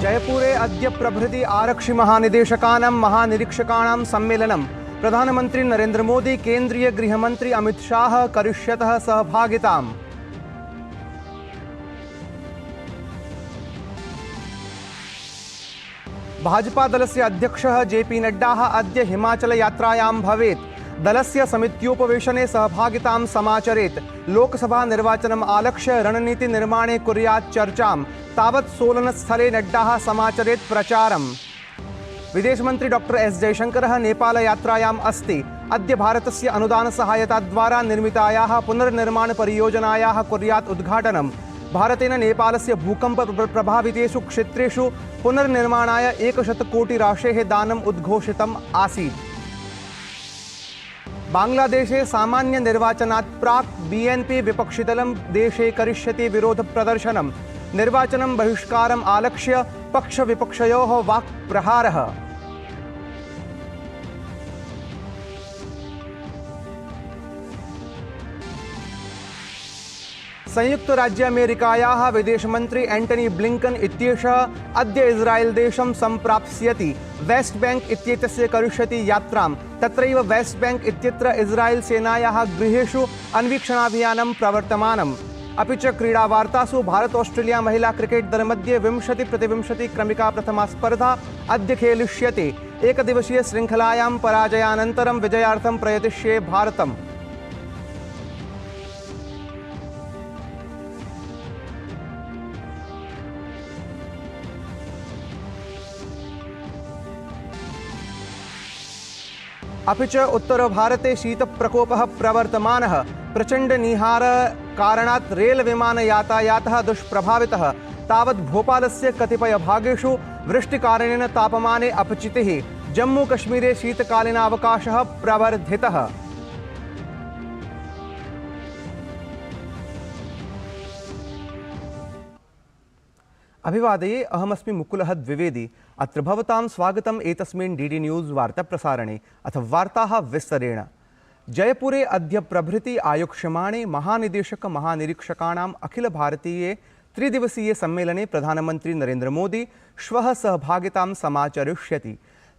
जयपुरे अद्य प्रभृति आरक्षि महानिदेशकानां महानिरीक्षकाणां सम्मेलनं प्रधानमंत्री नरेंद्र मोदी केंद्रीय गृहमंत्री अमित शाह करिष्यतः सहभागिताम्। भाजपा दलस्य अध्यक्षः जेपी नड्डा अद्य हिमाचल यात्रायां भवेत्। दलस्य समित्योपवेशने सहभागितां समाचरेत्। लोकसभा निर्वाचनम् आलक्ष्य रणनीति निर्माणे कुर्यात् चर्चां। तावत् सोलनस्थले नड्डा समाचरेत् प्रचारम्। विदेश मंत्री डॉक्टर एस जयशंकरः नेपाल यात्रायाम् अस्ति। अद्य भारतस्य अनुदान सहायता द्वारा निर्मितायाः पुनर्निर्माण परियोजनायाः कुर्यात् उद्घाटनम्। भारतेन नेपालस्य भूकंप प्रभावितेषु क्षेत्रेषु पुनर्निर्माणाय 100 कोटि राशेः दानम् उद्घोषितम् आसीत्। बांग्लादेशे सामान्य निर्वाचनात् प्राक् बीएनपी विपक्षिदलं देशे करिष्यति विरोध प्रदर्शनम्। निर्वाचनं बहिष्कारम् आलक्ष्य पक्षविपक्षयोः वाक्प्रहारः। संयुक्त राज्य अमेरिकायाः विदेशमन्त्री एंटनी ब्लिंकन इत्येषः अद्य इस्राएल देशं सम्प्राप्स्यति। वेस्ट बैंक इत्येतस्य करिष्यति यात्रां। तत्रैव वेस्ट बैंक इत्यत्र इस्राएल सेनायाः गृहेषु अन्वीक्षणाभियानं प्रवर्तमानम्। अपि च क्रीडावार्तासु भारत ऑस्ट्रेलिया महिला क्रिकेट दलमध्ये 20-20 क्रमिका प्रथमा स्पर्धा अद्य खेलिष्यते। एकदिवसीय शृङ्खलायां पराजयानन्तरं विजयार्थं प्रयतिष्ये भारतम्। अपि च उत्तरभारते शीतप्रकोपः प्रवर्तमानः। प्रचण्डनिहार कारणात् रेल विमान यातायातः दुष्प्रभावितः। तावत् भोपालस्य कतिपयभागेषु वृष्टिकारणेन तापमाने अपचितिः। जम्मूकश्मीरे शीतकालीनावकाशः प्रवर्धितः। अभिवादये, अहमस्मि मुकुलः द्विवेदी। अत्र भवतां स्वागतम् एतस्मिन् डीडी न्यूज़ वार्ताप्रसारणे। अथ वार्ताः विस्तरेण। जयपुरे अद्य प्रभृति आयोक्ष्यमाणे महानिदेशक महानिरीक्षकाणाम् अखिल भारतीये त्रिदिवसीये सम्मेलने प्रधानमंत्री नरेंद्र मोदी श्वः सहभागितां समाचरिष्यति।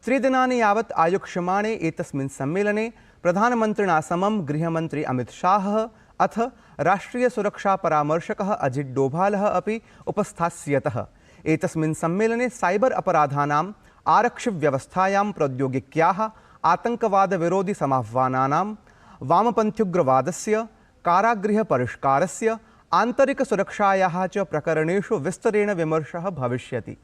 त्रिदिनानि यावत् आयोक्ष्यमाणे एतस्मिन् सम्मेलने प्रधानमन्त्रिणा समं गृहमंत्री अमित शाहः अथ राष्ट्रीय सुरक्षा परामर्शकः अजित डोभालः अपि उपस्थास्यतः। एतस्मिन् सम्मेलने साइबर अपराधानाम्, आरक्षिव्यवस्थायां प्रौद्योगिक्याः, आतंकवाद विरोधि समाह्वानानां, वामपन्थ्युग्रवादस्य, कारागृहपरिष्कारस्य, आन्तरिक सुरक्षायाः च प्रकरणेषु विस्तरेण विमर्शः भविष्यति।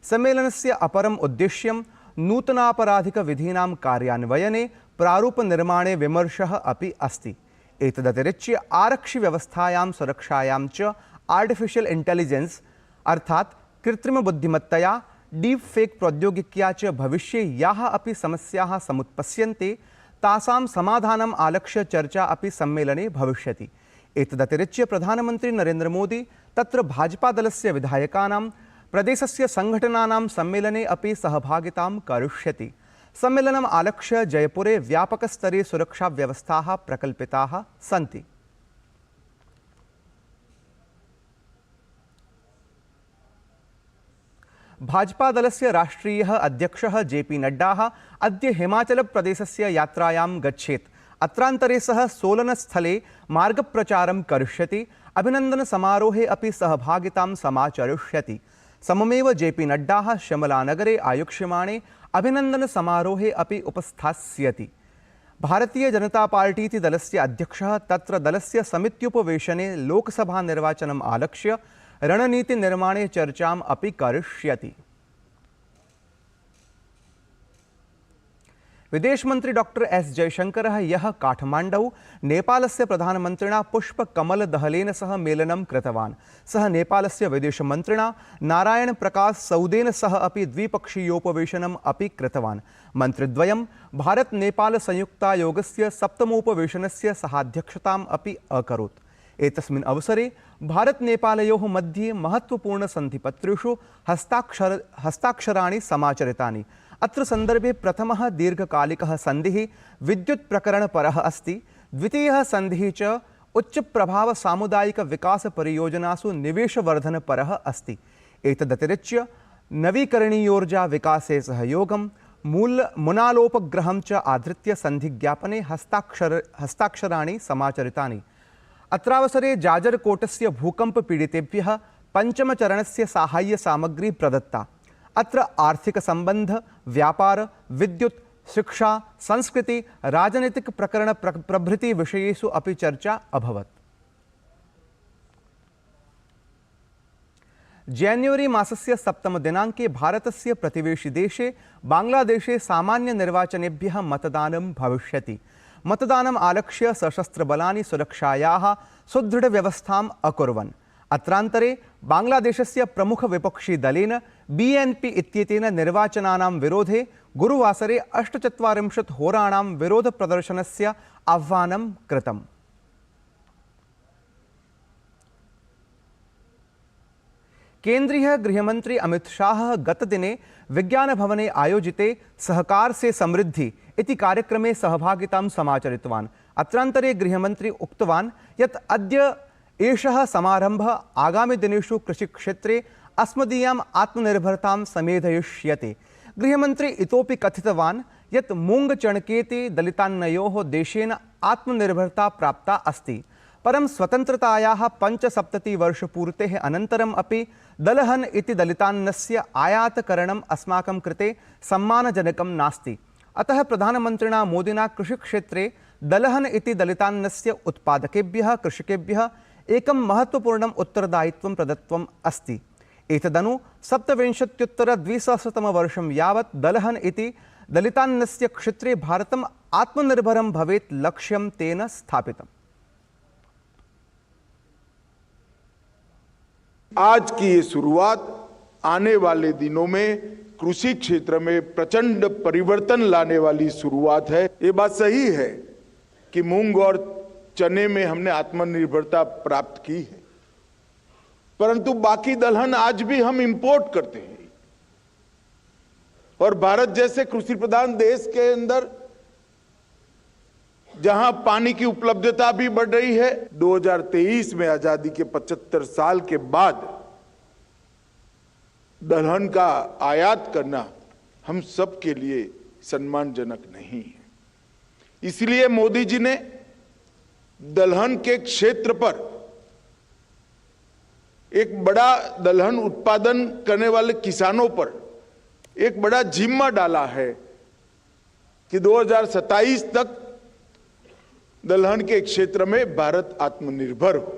सम्मेलनस्य अपरम् उद्देश्यं नूतनापराधिकविधीनां कार्यान्वयने प्रारूपनिर्माणे विमर्शः अपि अस्ति। एतदतिरिच्य आरक्षिव्यवस्थायां सुरक्षायां च आर्टिफिशियल इंटेलिजेंस अर्थात् कृत्रिमबुद्धिमत्तया डीप फेक प्रौद्योगिक्या च भविष्ये याः अपि समस्याः समुत्पत्स्यन्ते तासां समाधानम् आलक्ष्य चर्चा अपि सम्मेलने भविष्यति। एतदतिरिच्य प्रधानमंत्री नरेंद्र मोदी तत्र भाजपा दलस्य विधायकानां प्रदेशस्य संघटनानां सम्मेलने अपि सहभागितां करिष्यति। सम्मेलनम् आलक्ष्य जयपुरे व्यापकस्तरे सुरक्षा व्यवस्थाः प्रकल्पिताः सन्ति। भाजपा दलस्य राष्ट्रीयः अध्यक्षः जेपी नड्डा अद्य हिमाचल प्रदेशस्य यात्रायां गच्छेत्। अत्रान्तरे सः सोलनस्थले मार्गप्रचारं करिष्यति। अभिनन्दन समारोहे अपि सहभागितां समाचरिष्यति। सममेव जेपी नड्डा शिमलानगरे आयोक्ष्यमाणे अभिनन्दन समारोहे अपि उपस्थास्यति। भारतीय जनता पार्टीति दलस्य अध्यक्षः तत्र दलस्य समित्युपवेशने लोकसभा निर्वाचनम् आलक्ष्य रणनीति निर्माणे चर्चाम् अपि करिष्यति। विदेश मंत्री डॉक्टर एस जयशंकरः यः काठमाण्डौ नेपालस्य प्रधानमन्त्रिणा पुष्पकमलदहलेन सह मेलनं कृतवान्। सः नेपालस्य विदेशमन्त्रिणा नारायण प्रकाश सौदेन सह अपि द्विपक्षीयोपवेशनम् अपि कृतवान्। मन्त्रिद्वयं भारत नेपाल संयुक्तायोगस्य 7मोपवेशनस्य सहाध्यक्षताम् अपि अकरोत्। एतस्मिन् अवसरे भारत नेपालयोः मध्ये महत्वपूर्णसन्धिपत्रेषु हस्ताक्षराणि समाचरितानि। अत्र सन्दर्भे प्रथमः दीर्घकालिकः सन्धिः विद्युत् प्रकरणपरः अस्ति। द्वितीयः सन्धिः च उच्च प्रभाव सामुदायिक विकास परियोजनासु निवेशवर्धनपरः अस्ति। एतदतिरिच्य नवीकरणीयोर्जा विकासे सहयोगं मुनालोपग्रहं च आधृत्य सन्धिज्ञापने हस्ताक्षराणि समाचरितानि। अत्रावसरे जाजरकोटस्य भूकम्पपीडितेभ्यः पञ्चमचरणस्य साहाय्यसामग्री प्रदत्ता। अत्र आर्थिकसम्बन्ध, व्यापार, विद्युत्, शिक्षा, संस्कृति, राजनीतिक प्रकरण प्रभृति विषयेषु अपि चर्चा अभवत्। जान्युवरी मासस्य 7 दिनाङ्के भारतस्य प्रतिवेशि देशे बांग्लादेशे सामान्यनिर्वाचनेभ्यः मतदानं भविष्यति। मतदानम् आलक्ष्य सशस्त्रबलानि सुरक्षायाः सुदृढव्यवस्थाम् अकुर्वन्। अत्रान्तरे बांग्लादेशस्य प्रमुखविपक्षी दलेन BNP इत्येतेन निर्वाचनानां विरोधे गुरुवासरे 48 होराणां विरोधप्रदर्शनस्य आह्वानं कृतम्। केंद्रीय गृहमंत्री अमित शाह गतदिने विज्ञानभवने आयोजिते सहकार से समृद्धि इति कार्यक्रमे सहभागितां समाचरितवान्। अत्रान्तरे गृहमंत्री उक्तवान् यत् अद्य एषः समारम्भः आगामि दिनेषु कृषिक्षेत्रे अस्मदीयाम् आत्मनिर्भरतां समेधयिष्यति। गृहमंत्री इतोपि कथितवान् यत् मूङ्गचणकेति दलितान्नयोः देशेन आत्मनिर्भरता प्राप्ता अस्ति। परं स्वतन्त्रतायाः 75 वर्षपूर्तेः अनन्तरम् अपि दलहन इति दलितान्नस्य आयातकरणम् अस्माकं कृते सम्मानजनकं नास्ति। अतः प्रधानमन्त्रिणा मोदिना कृषिक्षेत्रे दलहन इति दलितान्नस्य उत्पादकेभ्यः कृषकेभ्यः एकं महत्त्वपूर्णम् उत्तरदायित्वं प्रदत्तम् अस्ति। एतदनु 27-द्विसहस्रतम वर्षं यावत् दलहन इति दलितान्नस्य क्षेत्रे भारतम् आत्मनिर्भरं भवेत् लक्ष्यं तेन स्थापितम्। आज की ये शुरुआत आने वाले दिनों में कृषि क्षेत्र में प्रचंड परिवर्तन लाने वाली शुरुआत है। ये बात सही है कि मूंग और चने में हमने आत्मनिर्भरता प्राप्त की है, परंतु बाकी दलहन आज भी हम इंपोर्ट करते हैं। और भारत जैसे कृषि प्रधान देश के अंदर जहां पानी की उपलब्धता भी बढ़ रही है, 2023 में आजादी के 75 साल के बाद दलहन का आयात करना हम सब के लिए सम्मानजनक नहीं है। इसलिए मोदी जी ने दलहन के क्षेत्र पर एक बड़ा दलहन उत्पादन करने वाले किसानों पर एक बड़ा जिम्मा डाला है कि 2027 तक दलहन के क्षेत्र में भारत आत्मनिर्भर हो।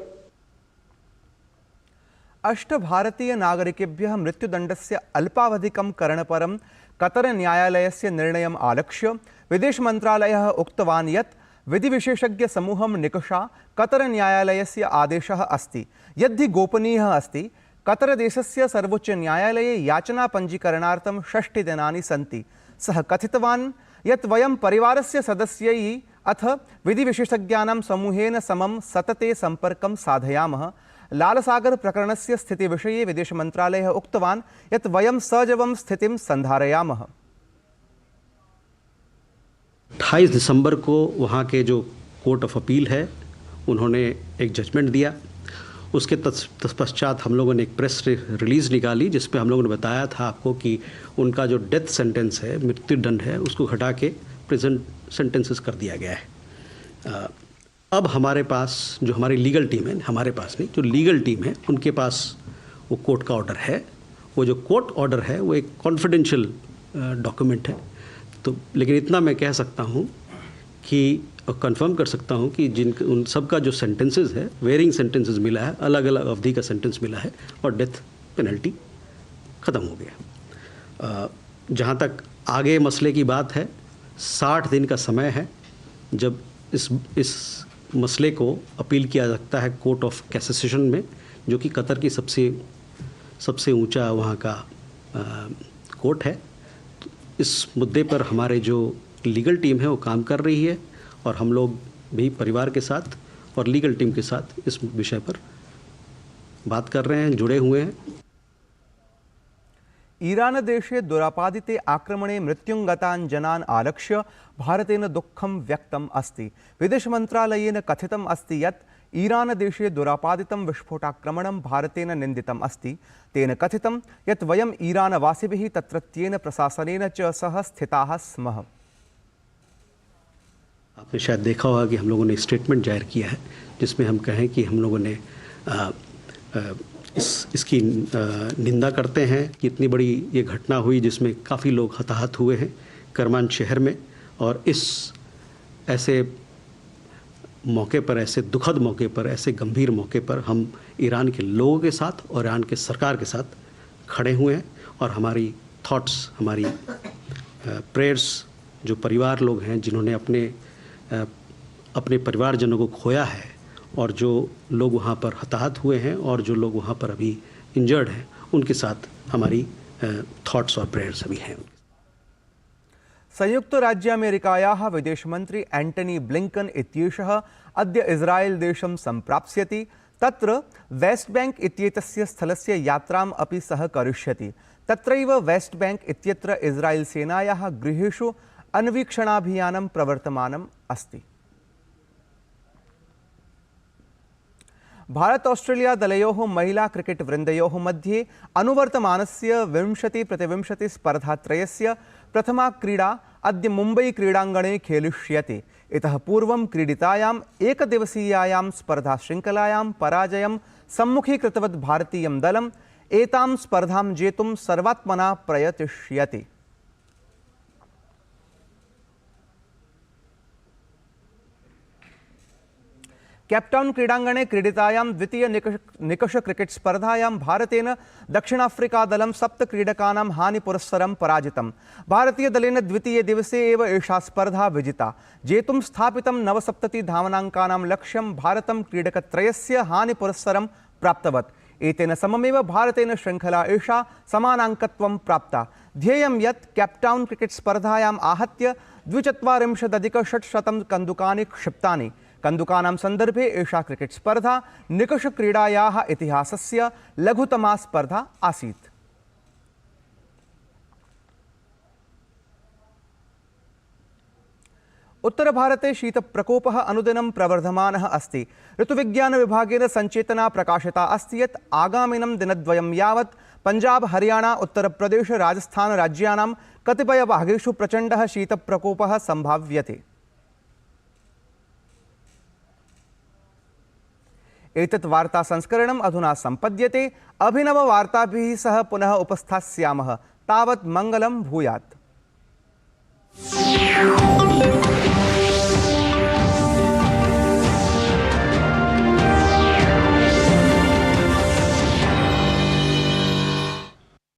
8 भारतीय नागरिकेभ्यः मृत्युदण्डस्य अल्पावधिकं करणपरं कतर न्यायालयस्य निर्णयम् आलक्ष्य विदेश मन्त्रालयः उक्तवान् यत् विधिविशेषज्ञसमूहं निकषा कतर न्यायालयस्य आदेशः अस्ति यद्धि गोपनीयः अस्ति। कतरदेशस्य सर्वोच्चन्यायालये याचनापञ्जीकरणार्थं 6 दिनानि सन्ति। सः कथितवान् यत् वयं परिवारस्य सदस्यैः अथ विधिविशेषज्ञानां समूहेन समं सतते सम्पर्कं साधयामः। लालसागर प्रकरणस्य स्थितिविषये विदेशमन्त्रालयः उक्तवान् यत् वयं सजवं स्थितिं सन्धारयामः। 28 दिसंबर को वहाँ के जो कोर्ट ऑफ अपील है उन्होंने एक जजमेंट दिया। उसके तत्पश्चात हम लोगों ने एक प्रेस रिलीज़ निकाली जिसमें हम लोगों ने बताया था आपको कि उनका जो डेथ सेंटेंस है, मृत्युदंड है, उसको घटा के प्रेजेंट सेंटेंसेस कर दिया गया है। अब हमारे पास जो हमारी लीगल टीम है, हमारे पास नहीं, जो लीगल टीम है उनके पास वो कोर्ट का ऑर्डर है। वो जो कोर्ट ऑर्डर है वो एक कॉन्फिडेंशियल डॉक्यूमेंट है। तो लेकिन इतना मैं कह सकता हूँ कि कंफर्म कर सकता हूँ कि उन सब का जो सेंटेंसेस है, वेरिंग सेंटेंसेस मिला है, अलग अलग अवधि का सेंटेंस मिला है और डेथ पेनल्टी ख़त्म हो गया। जहाँ तक आगे मसले की बात है, 60 दिन का समय है जब इस मसले को अपील किया सकता है कोर्ट ऑफ कैसेशन में, जो कि कतर की सबसे ऊंचा वहाँ का कोर्ट है। तो इस मुद्दे पर हमारे जो लीगल टीम है वो काम कर रही है और हम लोग भी परिवार के साथ और लीगल टीम के साथ इस विषय पर बात कर रहे हैं, जुड़े हुए हैं। ईरान देशे दुरापादिते आक्रमणे मृत्युंगतान् जनान् आलक्ष्य भारतेन दुःखं व्यक्तम् अस्ति। विदेश मन्त्रालयेन कथितम् अस्ति यत् ईरानदेशे दुरापादितं विस्फोटाक्रमणं भारतेन निन्दितम् अस्ति। तेन कथितं यत् वयम् ईरानवासिभिः तत्रत्येन प्रशासनेन च सह स्थिताः स्मः। आपने शायद देखा होगा कि हम लोगों ने स्टेटमेंट जाहिर किया है जिसमें हम कहें कि हम लोगों ने इसकी निंदा करते हैं कि इतनी बड़ी ये घटना हुई जिसमें काफ़ी लोग हताहत हुए हैं करमान शहर में, और इस ऐसे मौके पर, ऐसे दुखद मौके पर, ऐसे गंभीर मौके पर हम ईरान के लोगों के साथ और ईरान के सरकार के साथ खड़े हुए हैं। और हमारी थॉट्स, हमारी प्रेयर्स, जो परिवार लोग हैं जिन्होंने अपने परिवारजनों को खोया है और जो लोग वहाँ पर हताहत हुए हैं और जो लोग वहाँ पर अभी इंजर्ड हैं, उनके साथ हमारी थॉट्स और प्रेयर्स अभी हैं। संयुक्तराज्यामेरिकायाः विदेशमन्त्री एंटनी ब्लिंकन इत्येषः अद्य इज़रायेल् देशं सम्प्राप्स्यति। तत्र वेस्ट बैंक इत्येतस्य स्थलस्य यात्राम् अपि सः करिष्यति। तत्रैव वेस्ट बैंक इत्यत्र इज़रायेल् सेनायाः गृहेषु अन्वीक्षणाभियानं प्रवर्तमानम् अस्ति। भारत ऑस्ट्रेलिया दलयोः महिला क्रिकेट वृन्दयोः मध्ये अनुवर्तमानस्य 20-20 स्पर्धात्रयस्य प्रथमा क्रीडा अद्य मुम्बई क्रीडाङ्गणे खेलिष्यते। इतः पूर्वं क्रीडितायाम् एकदिवसीयायां स्पर्धाशृङ्खलायां पराजयं सम्मुखीकृतवत् भारतीयं दलम् एतां स्पर्धां जेतुं सर्वात्मना प्रयतिष्यति। केप्टाउन क्रीडाङ्गणे क्रीडितायां द्वितीय निकष क्रिकेट स्पर्धायां भारतेन दक्षिणाफ्रिका दलं 7 क्रीडकानां हानिपुरस्सरं पराजितं। भारतीयदलेन द्वितीये दिवसे एव एषा स्पर्धा विजिता। जेतुं स्थापितं 79 धावनाङ्कानां लक्ष्यं भारतं क्रीडकत्रयस्य हानिपुरस्सरं प्राप्तवत्। एतेन सममेव भारतेन श्रृङ्खला एषा समानाङ्कत्वं प्राप्ता। ध्येयं यत् केप्टाउन क्रिकेट स्पर्धायाम् आहत्य 42,600 कन्दुकानि क्षिप्तानि। कन्दुकानां सन्दर्भे एषा क्रिकेट स्पर्धा निकषक्रीडायाः इतिहासस्य लघुतमा स्पर्धा आसीत्। उत्तरभारते शीतप्रकोपः अनुदिनं प्रवर्धमानः अस्ति। ऋतुविज्ञानविभागेन सञ्चेतना प्रकाशिता अस्ति यत् आगामिनं दिनद्वयं यावत् पंजाब, हरियाणा, उत्तरप्रदेश, राजस्थान राज्यानां कतिपयभागेषु प्रचण्डः शीतप्रकोपः सम्भाव्यते। एतत् वार्ता संस्करणम् अधुना सम्पद्यते। अभिनववार्ताभिः सह पुनः उपस्थास्यामः। तावत् मङ्गलं भूयात्।